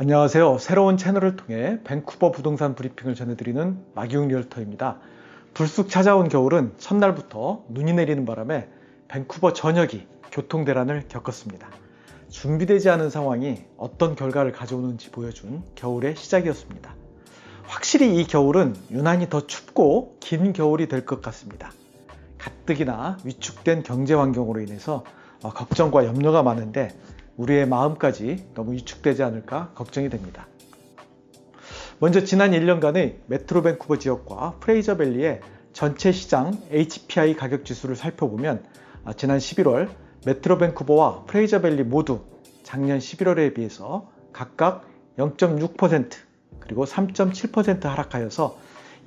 안녕하세요. 새로운 채널을 통해 밴쿠버 부동산 브리핑을 전해드리는 마기웅 리얼터입니다. 불쑥 찾아온 겨울은 첫날부터 눈이 내리는 바람에 밴쿠버 전역이 교통대란을 겪었습니다. 준비되지 않은 상황이 어떤 결과를 가져오는지 보여준 겨울의 시작이었습니다. 확실히 이 겨울은 유난히 더 춥고 긴 겨울이 될 것 같습니다. 가뜩이나 위축된 경제 환경으로 인해서 걱정과 염려가 많은데 우리의 마음까지 너무 위축되지 않을까 걱정이 됩니다. 먼저 지난 1년간의 메트로 밴쿠버 지역과 프레이저밸리의 전체 시장 HPI 가격 지수를 살펴보면 지난 11월 메트로 밴쿠버와 프레이저밸리 모두 작년 11월에 비해서 각각 0.6% 그리고 3.7% 하락하여서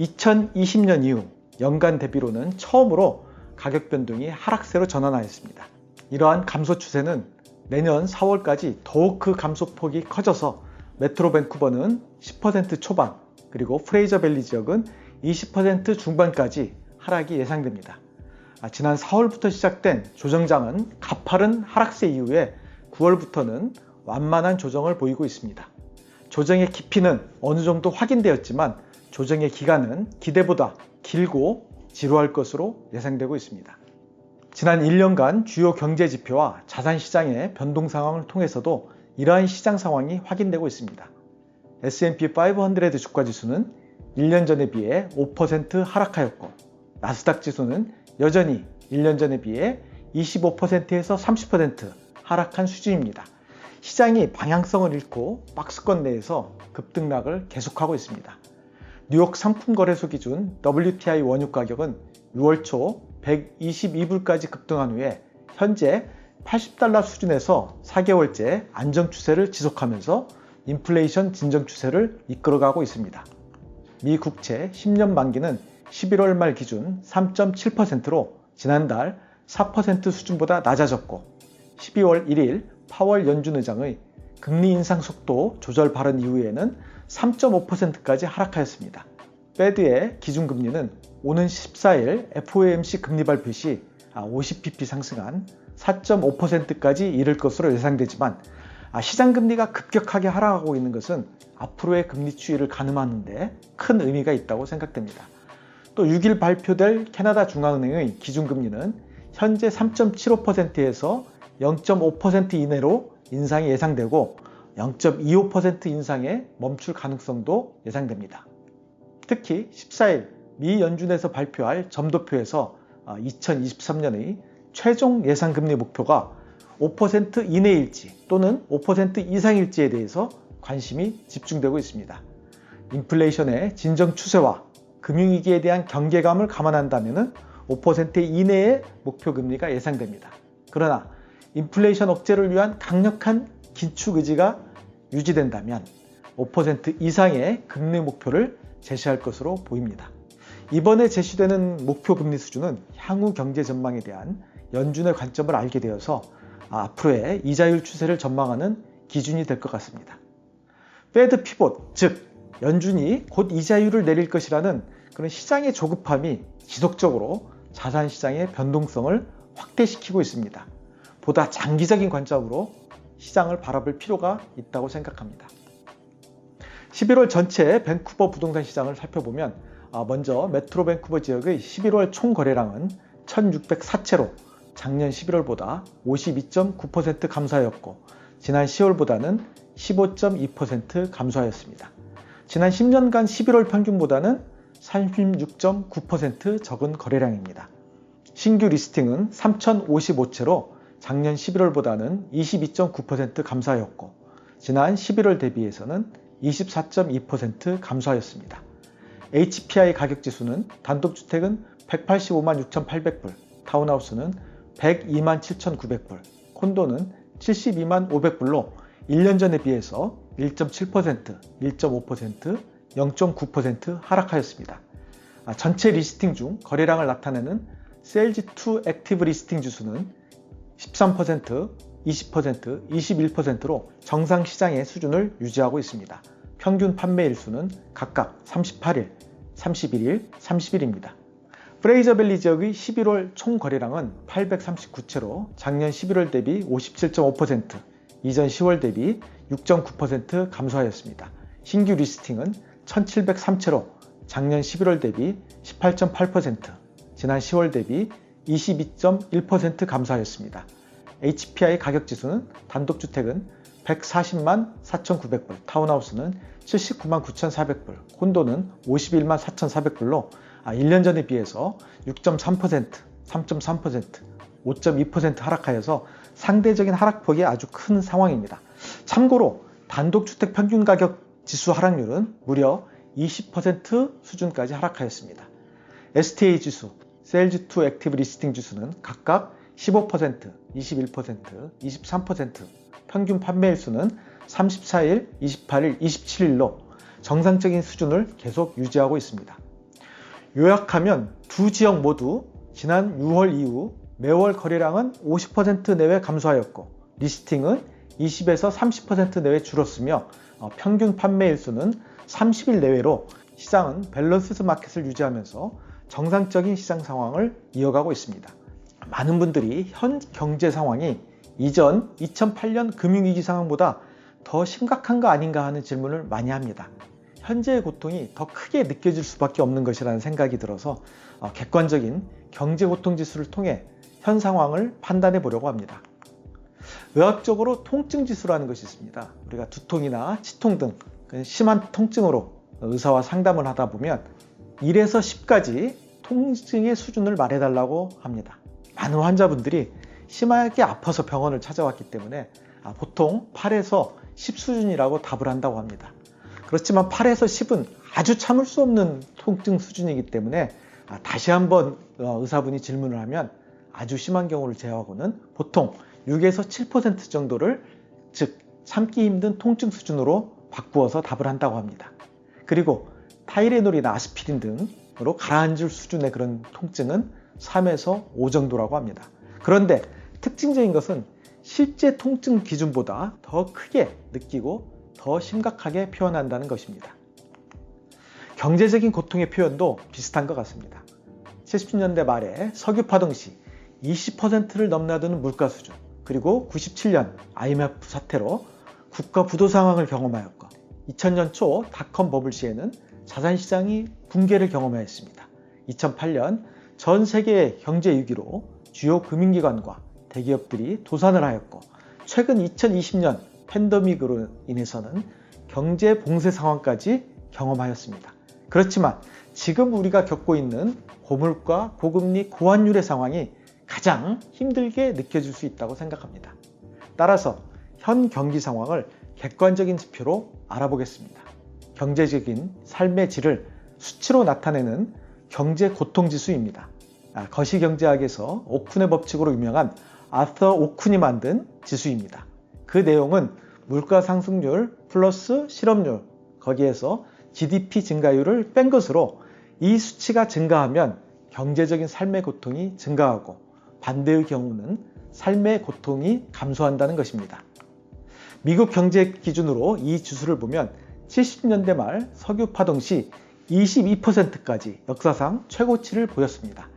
2020년 이후 연간 대비로는 처음으로 가격 변동이 하락세로 전환하였습니다. 이러한 감소 추세는 내년 4월까지 더욱 그 감소폭이 커져서 메트로 밴쿠버는 10% 초반 그리고 프레이저밸리 지역은 20% 중반까지 하락이 예상됩니다. 지난 4월부터 시작된 조정장은 가파른 하락세 이후에 9월부터는 완만한 조정을 보이고 있습니다. 조정의 깊이는 어느 정도 확인되었지만 조정의 기간은 기대보다 길고 지루할 것으로 예상되고 있습니다. 지난 1년간 주요 경제 지표와 자산 시장의 변동 상황을 통해서도 이러한 시장 상황이 확인되고 있습니다. S&P 500 주가 지수는 1년 전에 비해 5% 하락하였고 나스닥 지수는 여전히 1년 전에 비해 25%에서 30% 하락한 수준입니다. 시장이 방향성을 잃고 박스권 내에서 급등락을 계속하고 있습니다. 뉴욕 상품거래소 기준 WTI 원유 가격은 6월 초 122불까지 급등한 후에 현재 80달러 수준에서 4개월째 안정 추세를 지속하면서 인플레이션 진정 추세를 이끌어가고 있습니다. 미 국채 10년 만기는 11월 말 기준 3.7%로 지난달 4% 수준보다 낮아졌고 12월 1일 파월 연준 의장의 금리 인상 속도 조절 발언 이후에는 3.5%까지 하락하였습니다. 페드의 기준금리는 오는 14일 FOMC 금리 발표 시 50bp 상승한 4.5%까지 이를 것으로 예상되지만 시장금리가 급격하게 하락하고 있는 것은 앞으로의 금리 추이를 가늠하는 데 큰 의미가 있다고 생각됩니다. 또 6일 발표될 캐나다 중앙은행의 기준금리는 현재 3.75%에서 0.5% 이내로 인상이 예상되고 0.25% 인상에 멈출 가능성도 예상됩니다. 특히 14일 미 연준에서 발표할 점도표에서 2023년의 최종 예상금리 목표가 5% 이내일지 또는 5% 이상일지에 대해서 관심이 집중되고 있습니다. 인플레이션의 진정 추세와 금융위기에 대한 경계감을 감안한다면 5% 이내의 목표금리가 예상됩니다. 그러나 인플레이션 억제를 위한 강력한 긴축 의지가 유지된다면 5% 이상의 금리 목표를 제시할 것으로 보입니다. 이번에 제시되는 목표 금리 수준은 향후 경제 전망에 대한 연준의 관점을 알게 되어서 앞으로의 이자율 추세를 전망하는 기준이 될 것 같습니다. 페드 피봇, 즉 연준이 곧 이자율을 내릴 것이라는 그런 시장의 조급함이 지속적으로 자산 시장의 변동성을 확대시키고 있습니다. 보다 장기적인 관점으로 시장을 바라볼 필요가 있다고 생각합니다. 11월 전체 밴쿠버 부동산 시장을 살펴보면 먼저 메트로 밴쿠버 지역의 11월 총 거래량은 1604채로 작년 11월보다 52.9% 감소하였고 지난 10월보다는 15.2% 감소하였습니다. 지난 10년간 11월 평균보다는 36.9% 적은 거래량입니다. 신규 리스팅은 3055채로 작년 11월보다는 22.9% 감소하였고 지난 11월 대비해서는 24.2% 감소하였습니다. HPI 가격 지수는 단독주택은 185만 6,800불, 타운하우스는 102만 7,900불, 콘도는 72만 500불로 1년 전에 비해서 1.7%, 1.5%, 0.9% 하락하였습니다. 전체 리스팅 중 거래량을 나타내는 세일즈 투 액티브 리스팅 지수는 13%, 20%, 21%로 정상 시장의 수준을 유지하고 있습니다. 평균 판매 일수는 각각 38일, 31일, 30일입니다. 프레이저밸리 지역의 11월 총 거래량은 839채로 작년 11월 대비 57.5%, 이전 10월 대비 6.9% 감소하였습니다. 신규 리스팅은 1703채로 작년 11월 대비 18.8%, 지난 10월 대비 22.1% 감소하였습니다. HPI 가격지수는 단독주택은 140만 4,900불, 타운하우스는 79만 9,400불, 콘도는 51만 4,400불로 1년 전에 비해서 6.3%, 3.3%, 5.2% 하락하여서 상대적인 하락폭이 아주 큰 상황입니다. 참고로 단독주택 평균 가격 지수 하락률은 무려 20% 수준까지 하락하였습니다. STA 지수, 세일즈 투 액티브 리스팅 지수는 각각 15%, 21%, 23%, 평균 판매일 수는 34일, 28일, 27일로 정상적인 수준을 계속 유지하고 있습니다. 요약하면 두 지역 모두 지난 6월 이후 매월 거래량은 50% 내외 감소하였고 리스팅은 20에서 30% 내외 줄었으며 평균 판매일 수는 30일 내외로 시장은 밸런스 마켓을 유지하면서 정상적인 시장 상황을 이어가고 있습니다. 많은 분들이 현 경제 상황이 이전 2008년 금융위기 상황보다 더 심각한 거 아닌가 하는 질문을 많이 합니다. 현재의 고통이 더 크게 느껴질 수밖에 없는 것이라는 생각이 들어서 객관적인 경제 고통 지수를 통해 현 상황을 판단해 보려고 합니다. 의학적으로 통증 지수라는 것이 있습니다. 우리가 두통이나 치통 등 심한 통증으로 의사와 상담을 하다 보면 1에서 10까지 통증의 수준을 말해달라고 합니다. 많은 환자분들이 심하게 아파서 병원을 찾아왔기 때문에 보통 8에서 10 수준이라고 답을 한다고 합니다. 그렇지만 8에서 10은 아주 참을 수 없는 통증 수준이기 때문에 다시 한번 의사분이 질문을 하면 아주 심한 경우를 제외하고는 보통 6에서 7% 정도를 즉 참기 힘든 통증 수준으로 바꾸어서 답을 한다고 합니다. 그리고 타이레놀이나 아스피린 등으로 가라앉을 수준의 그런 통증은 3에서 5 정도라고 합니다. 그런데 특징적인 것은 실제 통증 기준보다 더 크게 느끼고 더 심각하게 표현한다는 것입니다. 경제적인 고통의 표현도 비슷한 것 같습니다. 70년대 말에 석유 파동 시 20%를 넘나드는 물가 수준, 그리고 97년 IMF 사태로 국가 부도 상황을 경험하였고 2000년 초 닷컴 버블 시에는 자산시장이 붕괴를 경험하였습니다. 2008년 전 세계의 경제 위기로 주요 금융기관과 대기업들이 도산을 하였고 최근 2020년 팬데믹으로 인해서는 경제 봉쇄 상황까지 경험하였습니다. 그렇지만 지금 우리가 겪고 있는 고물가, 고금리, 고환율의 상황이 가장 힘들게 느껴질 수 있다고 생각합니다. 따라서 현 경기 상황을 객관적인 지표로 알아보겠습니다. 경제적인 삶의 질을 수치로 나타내는 경제 고통지수입니다. 거시경제학에서 오쿤의 법칙으로 유명한 아서 오쿤이 만든 지수입니다. 그 내용은 물가 상승률 플러스 실업률, 거기에서 GDP 증가율을 뺀 것으로 이 수치가 증가하면 경제적인 삶의 고통이 증가하고 반대의 경우는 삶의 고통이 감소한다는 것입니다. 미국 경제 기준으로 이 지수를 보면 70년대 말 석유 파동 시 22%까지 역사상 최고치를 보였습니다.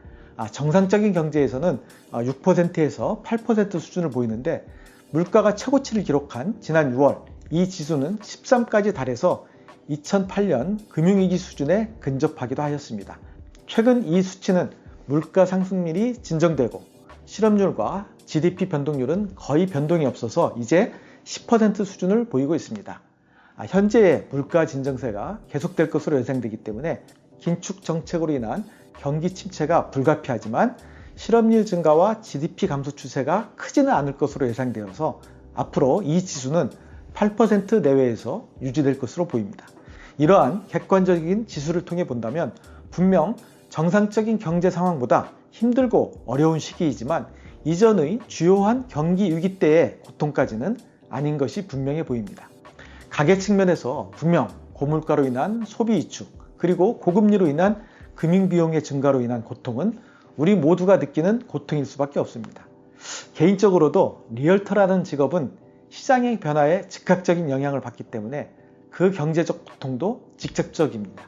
정상적인 경제에서는 6%에서 8% 수준을 보이는데 물가가 최고치를 기록한 지난 6월 이 지수는 13까지 달해서 2008년 금융위기 수준에 근접하기도 하였습니다. 최근 이 수치는 물가 상승률이 진정되고 실업률과 GDP 변동률은 거의 변동이 없어서 이제 10% 수준을 보이고 있습니다. 현재의 물가 진정세가 계속될 것으로 예상되기 때문에 긴축 정책으로 인한 경기 침체가 불가피하지만 실업률 증가와 GDP 감소 추세가 크지는 않을 것으로 예상되어서 앞으로 이 지수는 8% 내외에서 유지될 것으로 보입니다. 이러한 객관적인 지수를 통해 본다면 분명 정상적인 경제 상황보다 힘들고 어려운 시기이지만 이전의 주요한 경기 위기 때의 고통까지는 아닌 것이 분명해 보입니다. 가계 측면에서 분명 고물가로 인한 소비 위축, 그리고 고금리로 인한 금융비용의 증가로 인한 고통은 우리 모두가 느끼는 고통일 수밖에 없습니다. 개인적으로도 리얼터라는 직업은 시장의 변화에 즉각적인 영향을 받기 때문에 그 경제적 고통도 직접적입니다.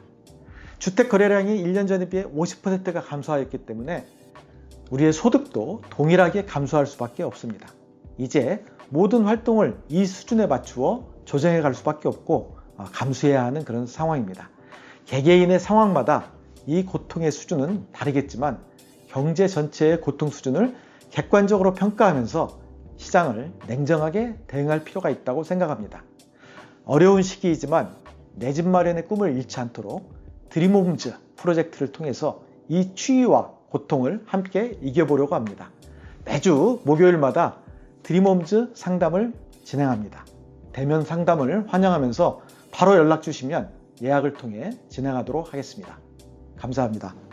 주택 거래량이 1년 전에 비해 50%가 감소하였기 때문에 우리의 소득도 동일하게 감소할 수밖에 없습니다. 이제 모든 활동을 이 수준에 맞추어 조정해 갈 수밖에 없고 감수해야 하는 그런 상황입니다. 개개인의 상황마다 이 고통의 수준은 다르겠지만 경제 전체의 고통 수준을 객관적으로 평가하면서 시장을 냉정하게 대응할 필요가 있다고 생각합니다. 어려운 시기이지만 내 집 마련의 꿈을 잃지 않도록 드림홈즈 프로젝트를 통해서 이 추위와 고통을 함께 이겨보려고 합니다. 매주 목요일마다 드림홈즈 상담을 진행합니다. 대면 상담을 환영하면서 바로 연락 주시면 예약을 통해 진행하도록 하겠습니다. 감사합니다.